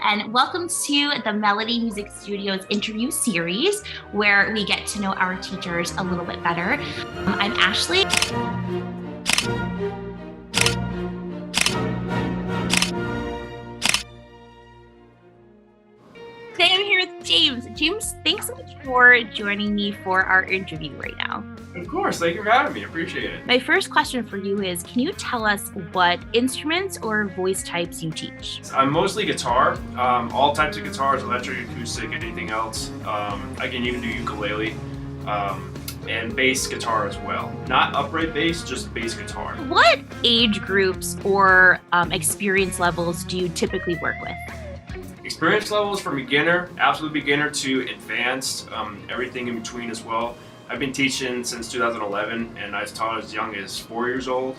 and welcome to the Melody Music Studios interview series, where we get to know our teachers a little bit better. I'm Ashley. Today I'm here with James. James, thanks so much for joining me for our interview right now. Of course, thank you for having me. Appreciate it. My first question for you is, can you tell us what instruments or voice types you teach? I'm mostly guitar, all types of guitars, electric, acoustic, anything else. I can even do ukulele, and bass guitar as well. Not upright bass, just bass guitar. What age groups or experience levels do you typically work with? Experience levels from beginner, absolute beginner, to advanced, everything in between as well. I've been teaching since 2011, and I've taught as young as 4 years old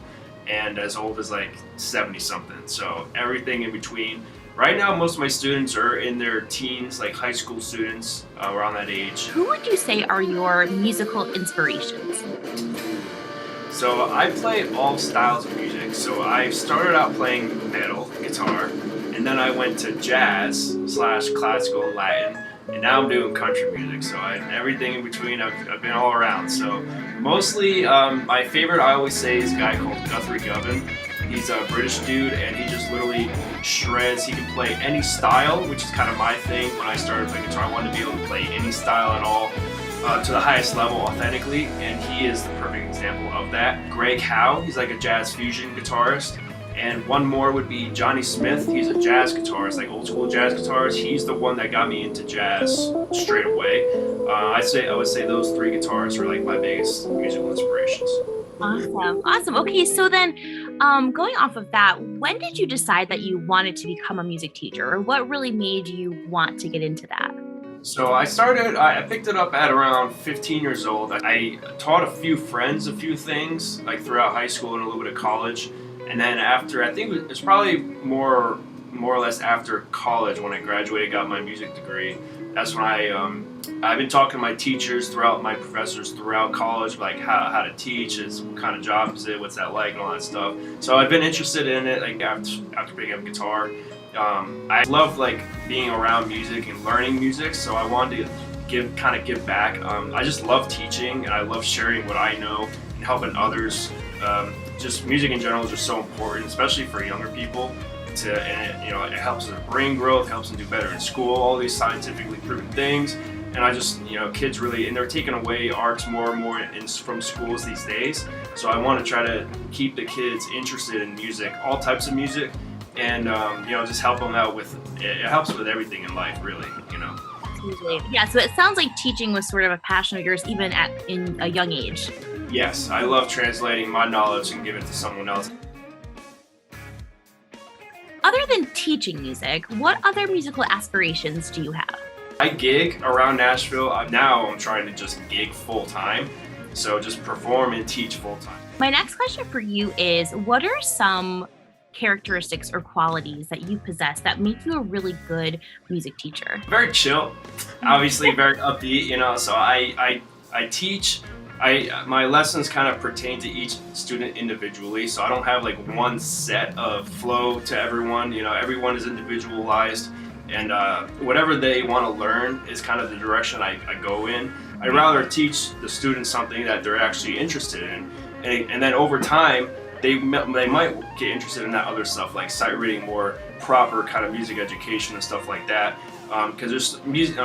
and as old as like 70 something. So everything in between. Right now, most of my students are in their teens, like high school students, around that age. Who would you say are your musical inspirations? So I play all styles of music. So I started out playing metal guitar, and then I went to jazz / classical and Latin, and now I'm doing country music. So everything in between, I've been all around. So mostly, my favorite, I always say, is a guy called Guthrie Govan. He's a British dude, and he just literally shreds. He can play any style, which is kind of my thing. When I started playing guitar, I wanted to be able to play any style at all, to the highest level authentically, and he is the perfect example of that. Greg Howe, he's like a jazz fusion guitarist. And one more would be Johnny Smith. He's a jazz guitarist, like old school jazz guitarist. He's the one that got me into jazz straight away. I would say those three guitarists are like my biggest musical inspirations. Awesome. Okay, so then going off of that, when did you decide that you wanted to become a music teacher, or what really made you want to get into that? So I picked it up at around 15 years old. I taught a few friends a few things, like throughout high school and a little bit of college. And then after, I think it was probably more or less after college when I graduated, got my music degree. That's when I've been talking to my teachers throughout, my professors throughout college, like how to teach, what kind of job is it, what's that like, and all that stuff. So I've been interested in it, like after picking up guitar. I love like being around music and learning music, so I wanted to give back. I just love teaching, and I love sharing what I know and helping others. Just music in general is just so important, especially for younger people. It helps their brain growth, helps them do better in school, all these scientifically proven things. And I just, kids really, and they're taking away arts more and more from schools these days. So I want to try to keep the kids interested in music, all types of music, and just help them out with, it helps with everything in life, really, Yeah, so it sounds like teaching was sort of a passion of yours even in a young age. Yes, I love translating my knowledge and giving it to someone else. Other than teaching music, what other musical aspirations do you have? I gig around Nashville. Now I'm trying to just gig full time, so just perform and teach full time. My next question for you is, what are some characteristics or qualities that you possess that make you a really good music teacher? Very chill, obviously very upbeat, so I teach. My lessons kind of pertain to each student individually, so I don't have like one set of flow to everyone. Everyone is individualized, and whatever they want to learn is kind of the direction I go in. I'd rather teach the students something that they're actually interested in, and then over time they might get interested in that other stuff, like sight reading, more proper kind of music education and stuff like that. Because there's music,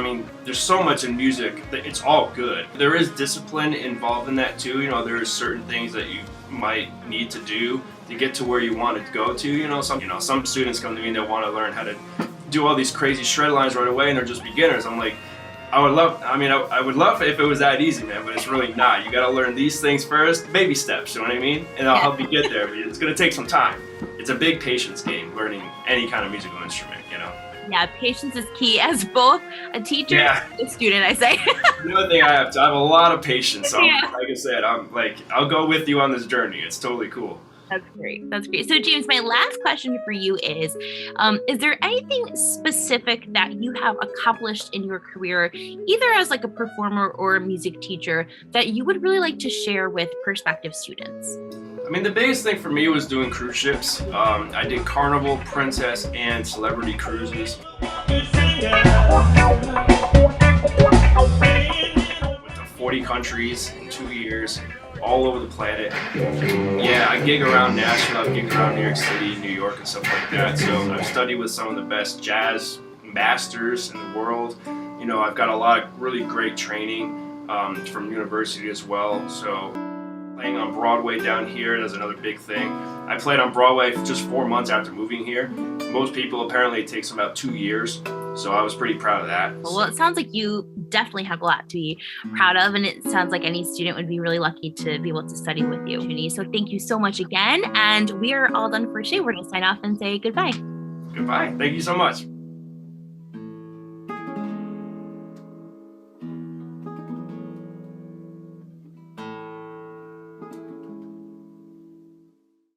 there's so much in music that it's all good. There is discipline involved in that too. There are certain things that you might need to do to get to where you want to go to. Some students come to me and they want to learn how to do all these crazy shred lines right away, and they're just beginners. I'm like, I would love if it was that easy, man, but it's really not. You got to learn these things first, baby steps. You know what I mean? And I'll help you get there. But it's gonna take some time. It's a big patience game, learning any kind of musical instrument. Yeah, patience is key as both a teacher and a student, I say. Another thing I have a lot of patience. So like I said, I'll go with you on this journey. It's totally cool. That's great. So James, my last question for you is there anything specific that you have accomplished in your career, either as like a performer or a music teacher, that you would really like to share with prospective students? I mean, the biggest thing for me was doing cruise ships. I did Carnival, Princess, and Celebrity cruises. Went to 40 countries in 2 years, all over the planet. Yeah, I gig around Nashville, I gig around New York City, New York, and stuff like that. So I've studied with some of the best jazz masters in the world. You know, I've got a lot of really great training from university as well. So playing on Broadway down here, that's another big thing. I played on Broadway for just 4 months after moving here. Most people, apparently it takes about 2 years. So I was pretty proud of that. Well, it sounds like you definitely have a lot to be proud of, and it sounds like any student would be really lucky to be able to study with you. So thank you so much again, and we are all done for today. We're going to sign off and say goodbye. Goodbye. Thank you so much.